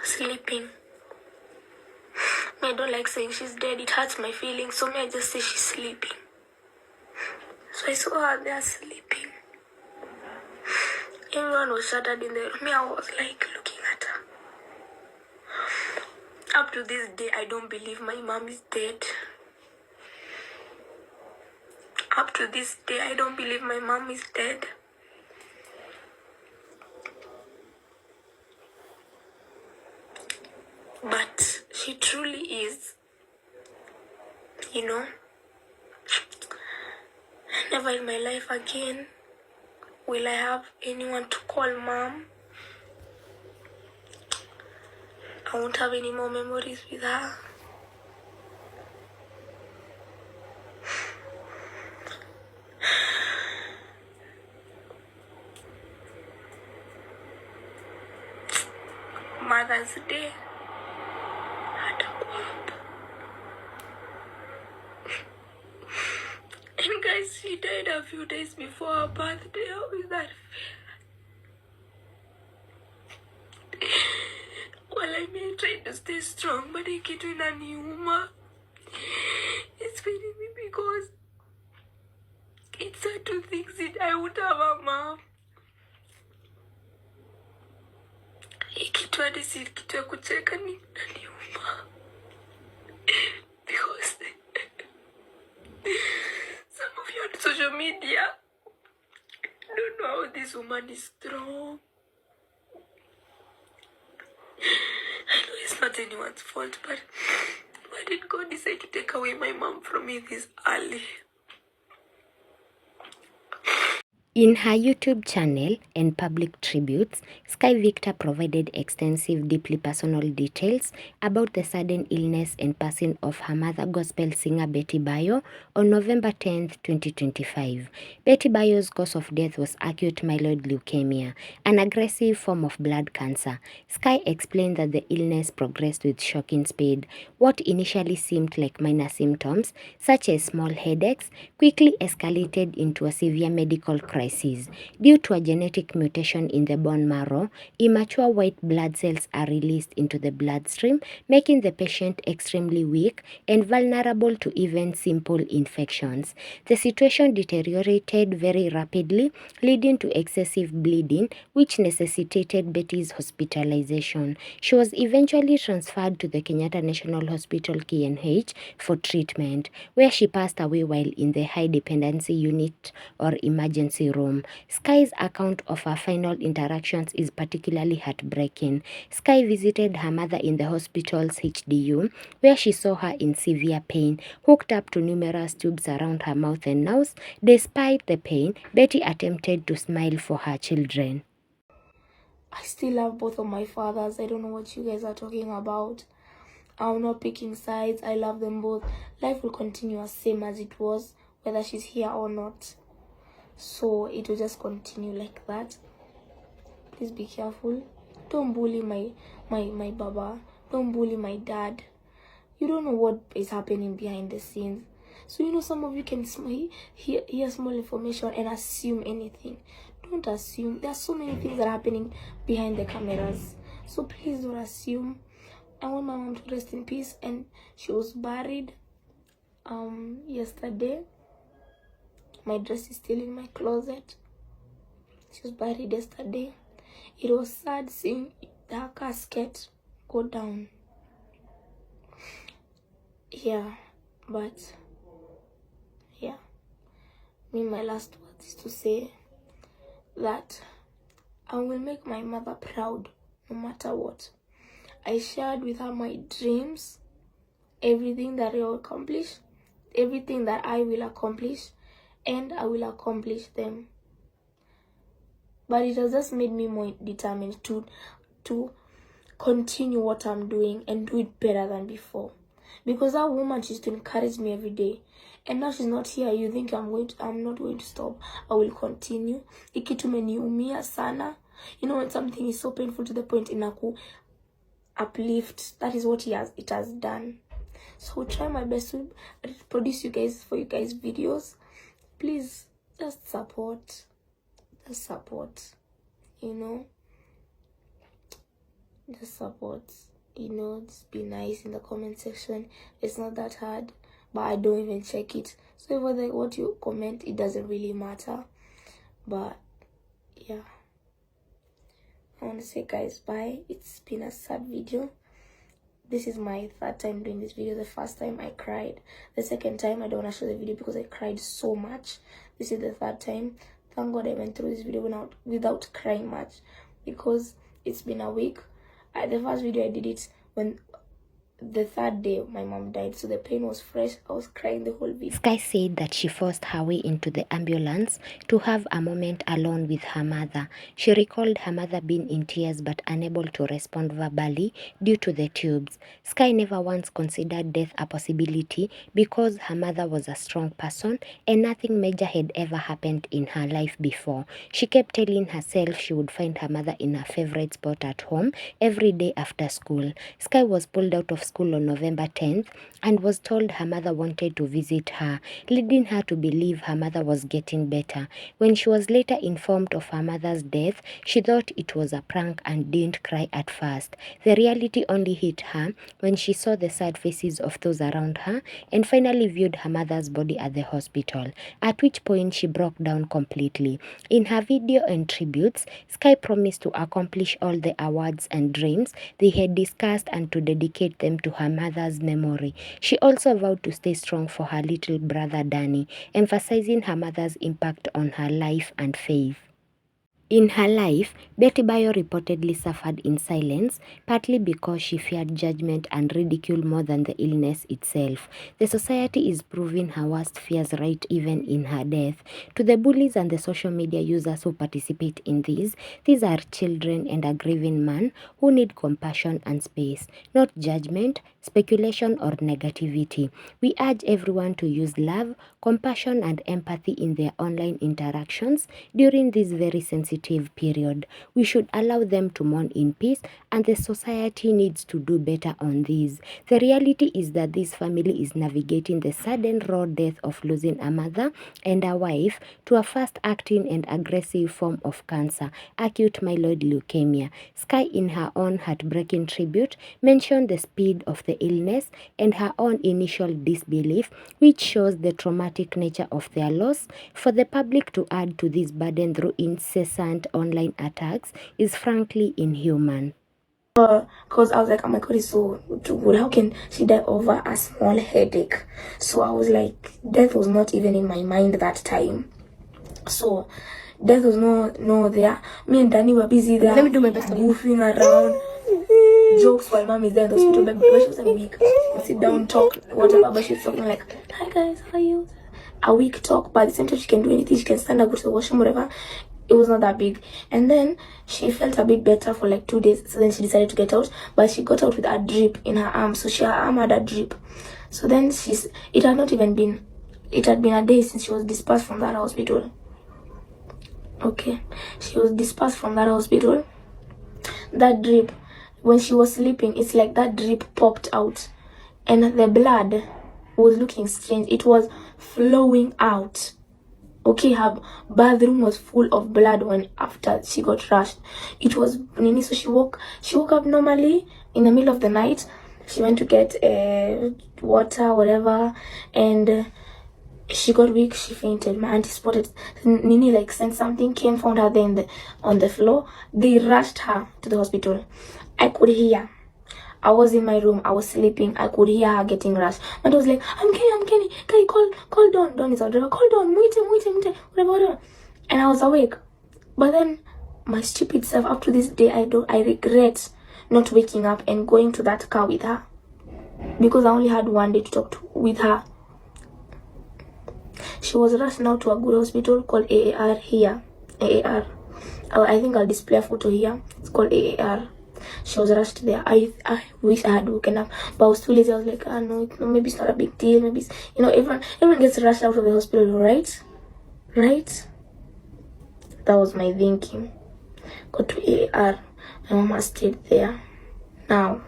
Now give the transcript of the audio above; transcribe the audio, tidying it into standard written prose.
sleeping. I don't like saying she's dead. It hurts my feelings. So I just say she's sleeping. So I saw her there sleeping. Everyone was shuttered in the room. I was like looking at her. Up to this day, I don't believe my mom is dead. Up to this day, I don't believe my mom is dead. But she truly is. You know? Never in my life again will I have anyone to call mom. I won't have any more memories with her. Mother's Day. And guys, she died a few days before her birthday. How is that fair? Well, I may try to stay strong, but I get in a humor. It's paining me because it's sad to think that I would have a mom. Kitu hadi si kitu ya kucheka ni naniuma. Because some of you on social media don't know how this woman is strong. I know it's not anyone's fault, but why did God decide to take away my mom from me this early? In her YouTube channel and public tributes, Sky Victor provided extensive, deeply personal details about the sudden illness and passing of her mother, gospel singer Betty Bayo, on November 10, 2025. Betty Bayo's cause of death was acute myeloid leukemia, an aggressive form of blood cancer. Sky explained that the illness progressed with shocking speed. What initially seemed like minor symptoms, such as small headaches, quickly escalated into a severe medical crisis. Due to a genetic mutation in the bone marrow, immature white blood cells are released into the bloodstream, making the patient extremely weak and vulnerable to even simple infections. The situation deteriorated very rapidly, leading to excessive bleeding, which necessitated Betty's hospitalization. She was eventually transferred to the Kenyatta National Hospital KNH for treatment, where she passed away while in the high dependency unit or emergency room. Sky's account of her final interactions is particularly heartbreaking. Sky visited her mother in the hospital's HDU, where she saw her in severe pain, hooked up to numerous tubes around her mouth and nose. Despite the pain, Betty attempted to smile for her children. I still love both of my fathers. I don't know what you guys are talking about. I'm not picking sides. I love them both. Life will continue as same as it was, whether she's here or not. So it will just continue like that. Please be careful. Don't bully my baba. Don't bully my dad. You don't know what is happening behind the scenes. So you know, some of you can hear small information and assume anything. Don't assume. There are so many things that are happening behind the cameras. So please don't assume. I want my mom to rest in peace, and she was buried yesterday. My dress is still in my closet. She was buried yesterday. It was sad seeing her casket go down. Yeah, but yeah. My last words is to say that I will make my mother proud no matter what. I shared with her my dreams, everything that I will accomplish, everything that I will accomplish, and I will accomplish them. But it has just made me more determined to continue what I'm doing and do it better than before. Because that woman, she used to encourage me every day. And now she's not here. You think I'm not going to stop. I will continue. Ikitumeuniumia sana. You know, when something is so painful to the point inaku uplift, that is what it has done. So I'll try my best to produce for you guys videos. Please just support. You know, just support, just be nice in the comment section. It's not that hard, but I don't even check it. So whether what you comment, it doesn't really matter. But yeah, I want to say, guys, bye. It's been a sad video. This is my third time doing this video. The first time I cried. The second time I don't want to show the video because I cried so much. This is the third time. Thank God I went through this video without crying much, because it's been a week. The first video I did it when the third day my mom died, so the pain was fresh. I was crying the whole video. Sky said that she forced her way into the ambulance to have a moment alone with her mother. She recalled her mother being in tears but unable to respond verbally due to the tubes. Sky never once considered death a possibility because her mother was a strong person and nothing major had ever happened in her life before. She kept telling herself she would find her mother in her favorite spot at home every day after school. Sky was pulled out of school on November 10th and was told her mother wanted to visit her, leading her to believe her mother was getting better. When she was later informed of her mother's death, she thought it was a prank and didn't cry at first. The reality only hit her when she saw the sad faces of those around her and finally viewed her mother's body at the hospital, at which point she broke down completely. In her video and tributes, Sky promised to accomplish all the awards and dreams they had discussed and to dedicate them to her mother's memory. She also vowed to stay strong for her little brother Danny, emphasizing her mother's impact on her life and faith. In her life, Betty Bayo reportedly suffered in silence, partly because she feared judgment and ridicule more than the illness itself. The society is proving her worst fears right even in her death. To the bullies and the social media users who participate in these are children and a grieving man who need compassion and space, not judgment, speculation or negativity. We urge everyone to use love, compassion and empathy in their online interactions during this very sensitive period. We should allow them to mourn in peace, and the society needs to do better on this. The reality is that this family is navigating the sudden raw death of losing a mother and a wife to a fast-acting and aggressive form of cancer, acute myeloid leukemia. Sky, in her own heartbreaking tribute, mentioned the speed of the illness and her own initial disbelief, which shows the traumatic nature of their loss. For the public to add to this burden through incessant online attacks is frankly inhuman. Because I was like, oh my God, it's so good. How can she die over a small headache? So I was like, death was not even in my mind that time. So death was no there. Me and Danny were busy there. Let me do my best. Goofing around. Jokes while mom is there in the hospital. But she was a week. Sit down, talk, whatever. But she's talking like, hi guys, how are you? A week talk, but at the same time she can do anything. She can stand up, go to the washroom, whatever. It was not that big. And then she felt a bit better for like 2 days. So then she decided to get out. But she got out with a drip in her arm. So her arm had a drip. So then it had been a day since she was dispatched from that hospital. Okay. She was dispatched from that hospital. That drip, when she was sleeping, it's like that drip popped out. And the blood was looking strange. It was flowing out. Okay, her bathroom was full of blood when after she got rushed. It was Nini, so she woke up normally in the middle of the night. She went to get water, whatever, and she got weak. She fainted. My auntie spotted Nini, like sent something, came, found her there on the floor. They rushed her to the hospital. I could hear. I was in my room. I was sleeping. I could hear her getting rushed. And I was like, I'm Kenny. Can you call Don? Don is our driver. Call Don. Wait, whatever. And I was awake. But then my stupid self, up to this day, I regret not waking up and going to that car with her, because I only had one day to talk with her. She was rushed now to a good hospital called AAR here. AAR. I think I'll display a photo here. It's called AAR. She was rushed there. I wish I had woken up, but I was too lazy. I was like, no, maybe it's not a big deal. Maybe it's, everyone gets rushed out of the hospital, right? That was my thinking. Got to AR. My mama stayed there. Now